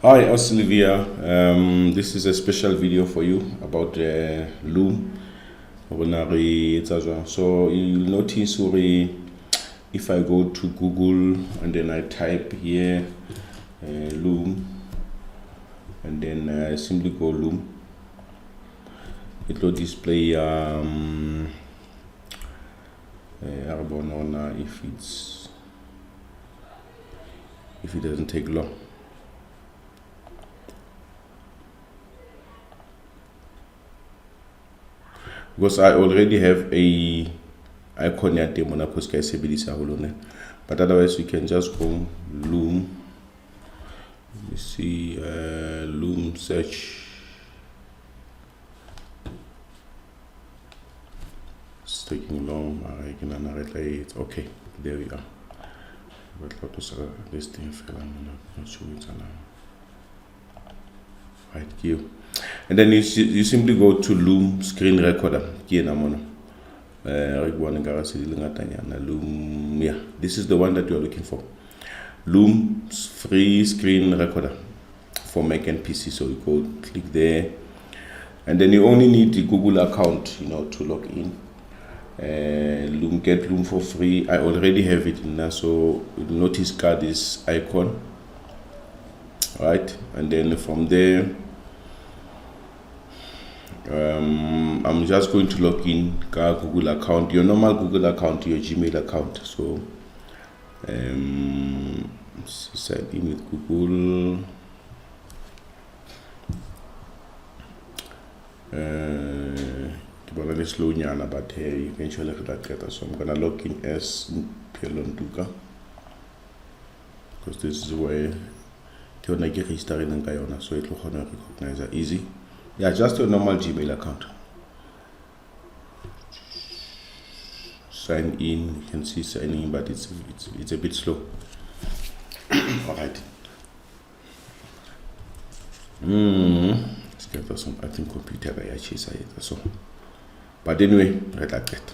Hi, Sylvia. This is a special video for you about Loom. So you'll notice if I go to Google and then I type here Loom and then I simply go Loom, it will display if it doesn't take long. Because I already have a icon ya teng mona because ke a sebedisa haholo, but otherwise you can just go Loom. You see Loom search. It's taking long. I can narrate it. Okay, there we are. But this thing fell. I'm not sure it's allowed. Right here. And then you simply go to Loom screen recorder. Loom, yeah, this is the one that you are looking for. Loom free screen recorder for Mac and PC. So you go click there, and then you only need the Google account, to log in. Get Loom for free. I already have it in there, so you'll notice this icon, right? And then from there, I'm just going to log in Google account, your normal Google account, your Gmail account. So sign in with Google. It's slow, but eventually get. So I'm gonna log in as Pelonduka because this is where so it will recognize it easy. Yeah, just a normal Gmail account. Sign in, you can see signing in, but it's a bit slow. Alright. Let's get some, I think computer I chase so. But anyway, right like that.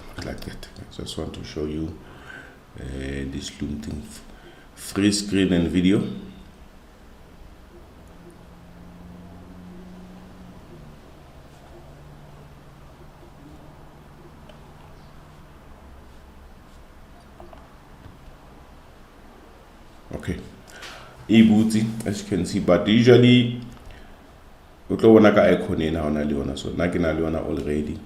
I just want to show you this Loom thing. Free screen and video. Okay, e-booty, as you can see, but usually you can see icon now, so I can already.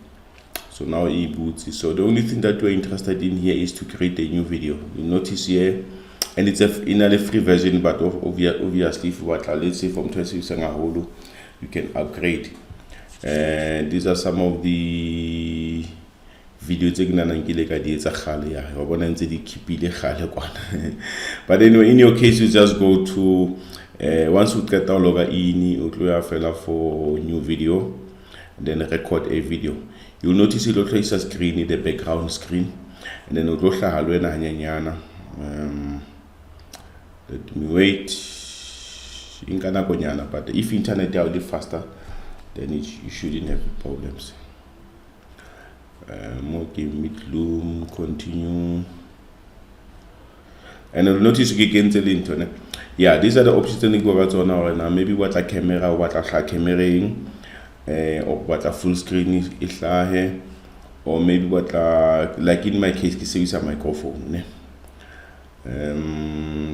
So now e-booty. So the only thing that we're interested in here is to create a new video. You notice here, and it's in a free version, but obviously if you want, let's say from 20 you can upgrade. And these are some of the videos but anyway, in your case, you just go to once you get down log in, you fill for new video, then record a video. You'll notice it will place a screen in the background screen, and then you'll let me wait. But if internet is a faster, then you shouldn't have problems. Okay, meet Loom, continue, and you'll notice you can tell internet. Yeah, these are the options that go right on now. Maybe what a camera, what a camera, or what a full screen is here, or maybe what like in my case, this is a microphone.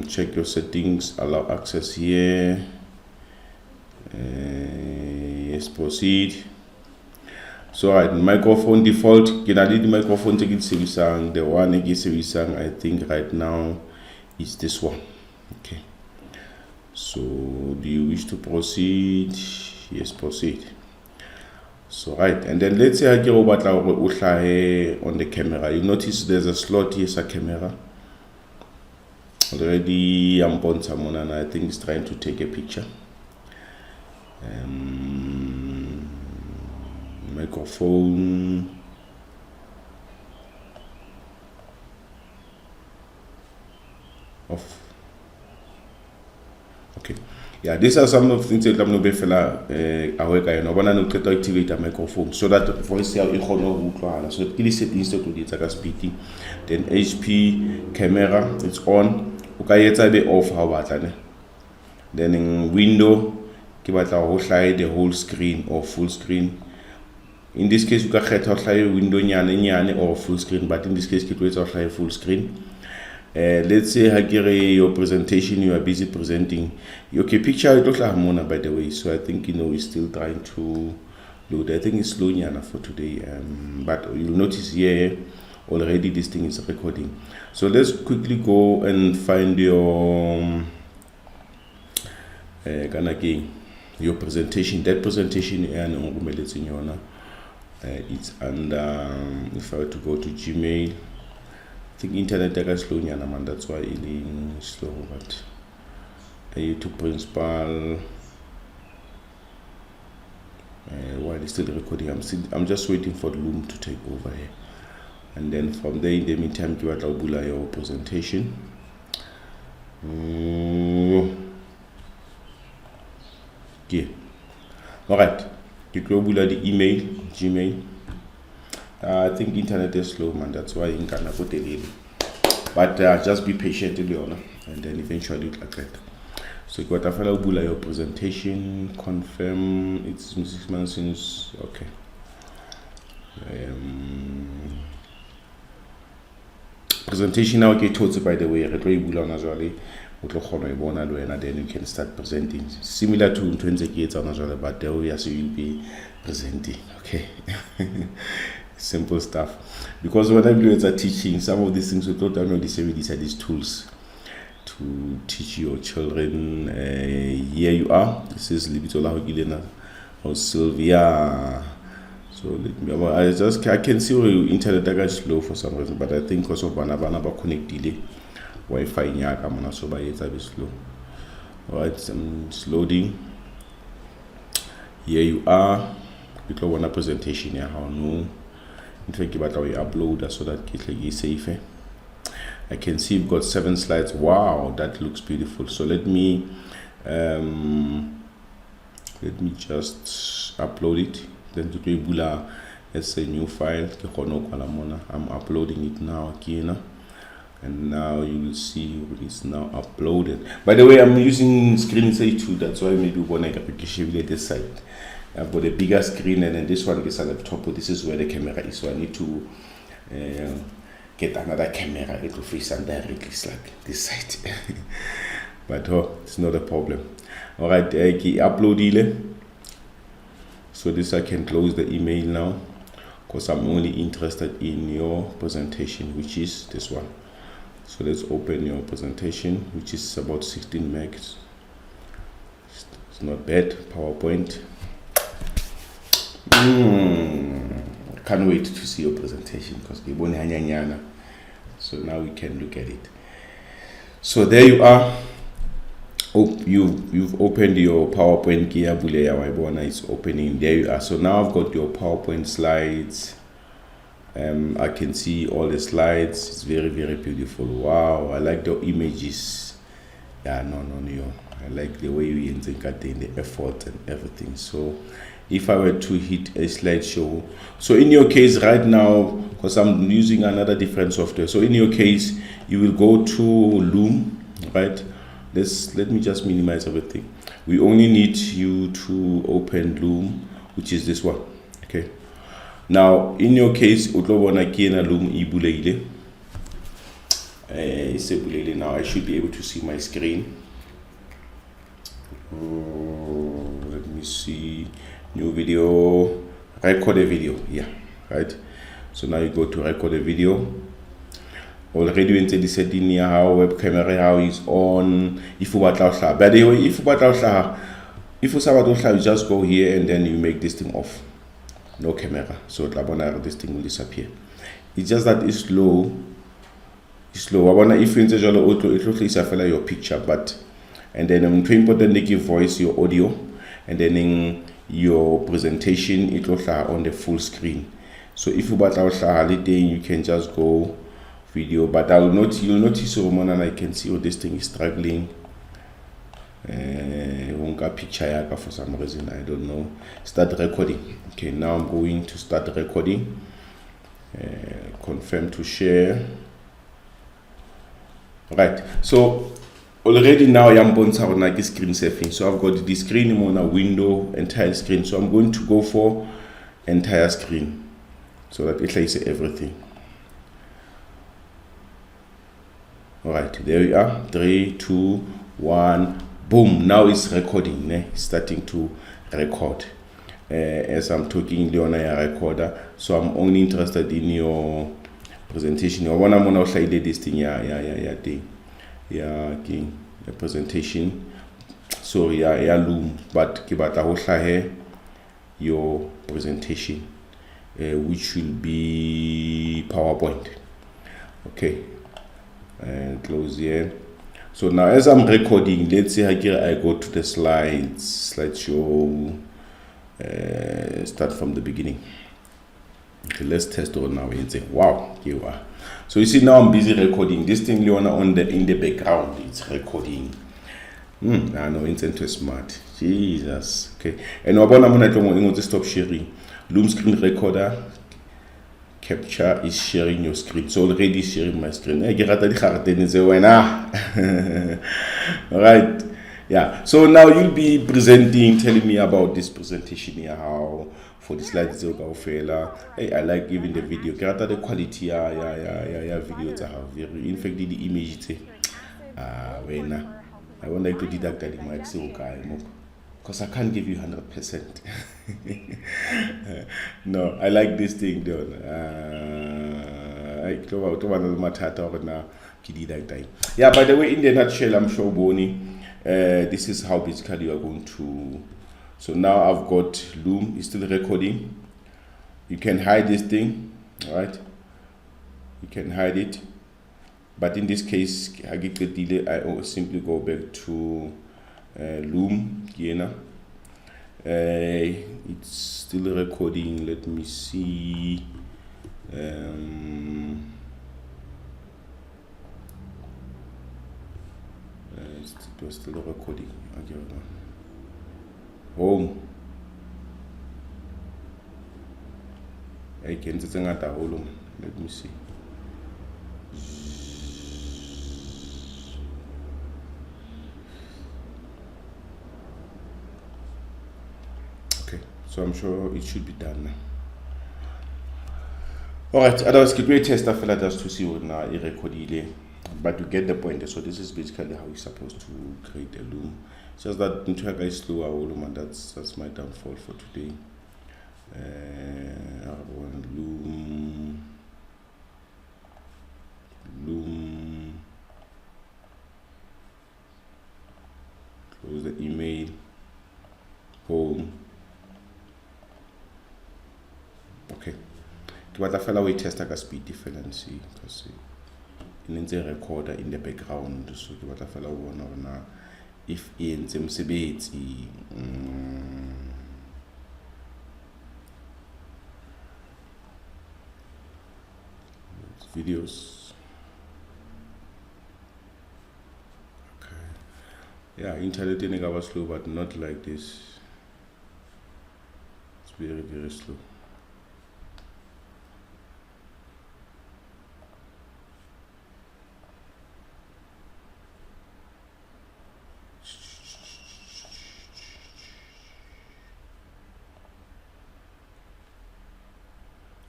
Check your settings, allow access here. Yes, proceed. So microphone default, the microphone the one I think right now is this one. Okay. So do you wish to proceed? Yes, proceed. So right, and then let's say I get over on the camera. You notice there's a slot here, a camera. Already I'm on someone and I think it's trying to take a picture. Microphone. Off. Okay. Yeah, these are some of the things that I'm going to activate a microphone so that voice so it is settings to do speaking. Then HP camera, it's on. Okay, it's a bit off how Then in window ke batla ho hlahe the whole screen or full screen. In this case, you can get a window nyane or full screen, but in this case, it will a full screen. Let's say your presentation, you are busy presenting. Okay, picture it looks like Mona, by the way. So I think we're still trying to load. I think it's slow nyana for today. But you'll notice here already this thing is recording. So let's quickly go and find your your presentation. That presentation it's under, if I were to go to Gmail, I think internet is slow, man, that's why it's slow, but YouTube principal, while it's still recording, I'm just waiting for Loom to take over here. And then from there, in the meantime, you will your presentation. Okay. All right. You can the email, Gmail. I think internet is slow, man. That's why you can't put it. But just be patient, and then eventually it like that. So you got to follow your presentation, confirm it's 6 months since. Okay. Presentation now, okay, told by the way, and then you can start presenting similar to 20 years but there we will be presenting. Okay. Simple stuff, because when I'm doing teaching, some of these things we don't know these are these tools to teach your children. Here you are. This is Libitola Hogilena or Sylvia. So I can see where your internet is slow for some reason, but I think because of Banaba connect delay. Wi-Fi nyaka mona so ba etsa be slow. Alright, it's loading. Here you are. You can want a presentation here. How no? In fact, you upload so that it's safe. I can see you've got 7 slides. Wow, that looks beautiful. So let me just upload it. Then to Bula, it's a new file. I'm uploading it now again. And now you will see it's now uploaded. By the way, I'm using screen say 2, that's why maybe one application will this side. I've got a bigger screen, and then this one is at the top. This is where the camera is, so I need to get another camera. It will face and directly like this side. But it's not a problem. All right, upload it. So this I can close the email now, because I'm only interested in your presentation, which is this one. So let's open your presentation, which is about 16 megs. It's not bad. PowerPoint. Can't wait to see your presentation, because so now we can look at it. So there you are. You've opened your PowerPoint gear. It's opening. There you are. So now I've got your PowerPoint slides. I can see all the slides. It's very, very beautiful. Wow, I like the images. Yeah, no. I like the way you integrate the effort and everything. So if I were to hit a slideshow, so in your case right now, because I'm using another different software, so in your case you will go to Loom, right? Let me just minimize everything. We only need you to open Loom, which is this one. Okay. Now, in your case, Loom now I should be able to see my screen. Let me see. New video. Record a video. Yeah, right. So now you go to record a video. Already you enter the setting here, how web camera how is on. If you want to by the way, if you just go here and then you make this thing off. No camera, so this thing will disappear. It's just that it's slow. It's slow. I wanna if you enter auto, it looks like your picture, but and then it's important to give voice your audio, and then in your presentation it looks like on the full screen. So if you you can just go video, but you'll notice Roman, and I can see this thing is struggling. Picture for some reason, I don't know. Start recording. Okay, now I'm going to start recording. Confirm to share. Right, so already now I'm going to have screen surfing. So I've got the screen on a window, entire screen. So I'm going to go for entire screen so that it lays everything. Alright, there we are. 3, 2, 1, boom. Now it's recording, it's starting to record. As I'm talking, Leona a recorder. So I'm only interested in your presentation. I want to slide this thing, the presentation. So Loom, but your presentation, which will be PowerPoint. Okay, and close here. So now as I'm recording, let's say I go to the slideshow, start from the beginning. Okay, let's test it now and say, wow, here you are. So you see now I'm busy recording. This thing Leona in the background, it's recording. I know it's too smart. Jesus. Okay. And I'm going to stop sharing. Loom screen recorder capture is sharing your screen. So already sharing my screen. Alright. Yeah. So now you'll be presenting, telling me about this presentation here, how for the slides hey, I like giving the video. The quality videos I have very in fact the image when I would like to deduct that in my Excel guy because I can't give you 100%. No, I like this thing done. Yeah, by the way, in the nutshell, I'm sure Bonnie, this is how basically you are going to. So now I've got Loom, it's still recording. You can hide this thing, right? You can hide it. But in this case, I get the delay. I simply go back to Loom, it's still recording. Let me see. It was still recording. Okay. Home. I can see let me see. Okay, so I'm sure it should be done now. Alright, otherwise keep your test after just to see what now I recorded. But you get the point. So this is basically how you're supposed to create a Loom. It's just that Ntuaga is slower, and that's my downfall for today. Loom. Close the email. Home. Okay. But I feel we test like a speed difference because it's a recorder in the background. So what I feel one if in some videos. Okay. Yeah, internet in was slow, but not like this. It's very, very slow.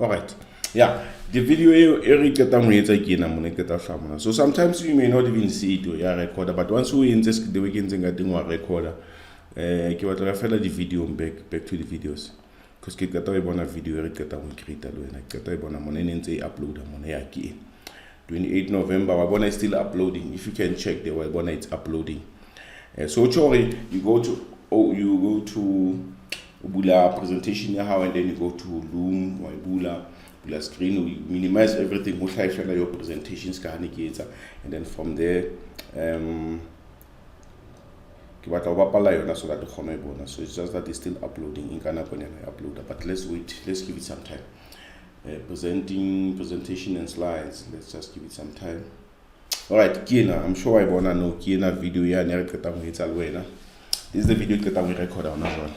Alright, yeah, the video so sometimes you may not even see it or recorder, but once we in this the weekends recorder, the video back to the videos because get a video create upload 28 November Wabona is still uploading. If you can check the Wabona it's uploading. So Chori, you go to Bula presentation how and then you go to Loom or Bula screen, we minimize everything, your presentations and then from there so it's just that it's still uploading in uploader, but let's wait, let's give it some time. Presentation and slides, let's just give it some time. Alright, Kiena, I'm sure I wanna know Kiena video ya this is the video that we record on as well.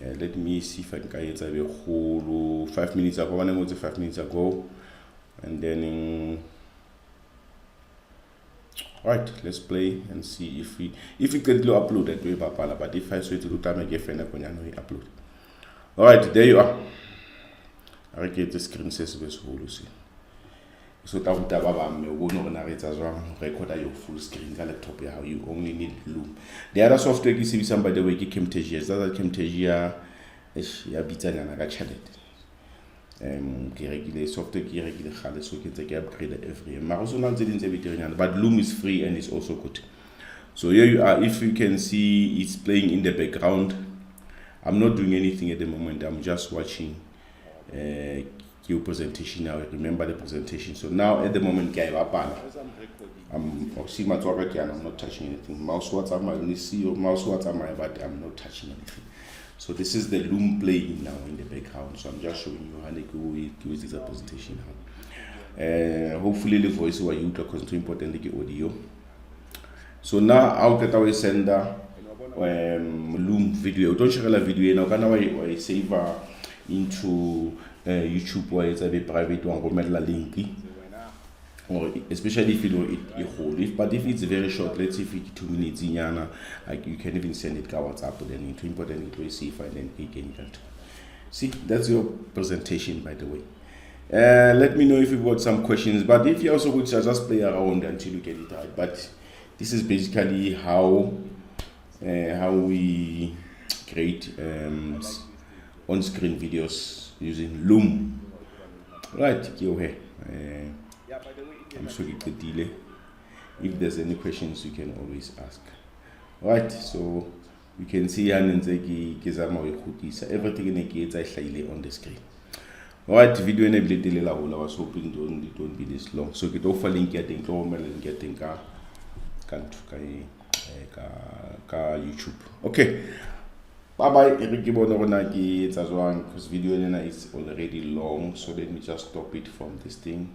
Let me see if I can get a whole 5 minutes ago. 5 minutes ago, and then Alright, let's play and see if we can upload that way, but if I switch to time again, we upload. Alright, there you are. I get the screen says see. So record your full screen laptop how you only need Loom. The other software you see somebody way Camtasia. That's Camtasia ya bitsana na ka challenge. Ke rekile software ke rekile khale so ke tseke upgrade every year. Mara so na tse dintse beterinyana, but Loom is free and it's also good. So here you are. If you can see, it's playing in the background. I'm not doing anything at the moment. I'm just watching your presentation now. Remember the presentation. So now at the moment, I'm not touching anything. Mouse words are my mouse words are my, but I'm not touching anything. So this is the Loom playing now in the background. So I'm just showing you how to use this presentation now. Hopefully the voice will you because it's important the audio. So now I'll get our sender Loom video. Don't share a video now. Can I save into YouTube where it's a bit private one, remember link, or especially if you know it whole. But if it's very short, let's say if it's 2 minutes in Yana, like you can even send it to WhatsApp, but then it's important to see if I then you can see. That's your presentation, by the way. Let me know if you've got some questions, but if you also would just play around until you get it right. But this is basically how we create on-screen videos using Loom. Right, go ahead. I'm sure you could delay. If there's any questions, you can always ask. Right, so you can see everything in the gates on the screen. Alright, video enable I was hoping it don't be this long. So get offer link getting YouTube. Okay. Bye bye. Because video is already long, so let me just stop it from this thing.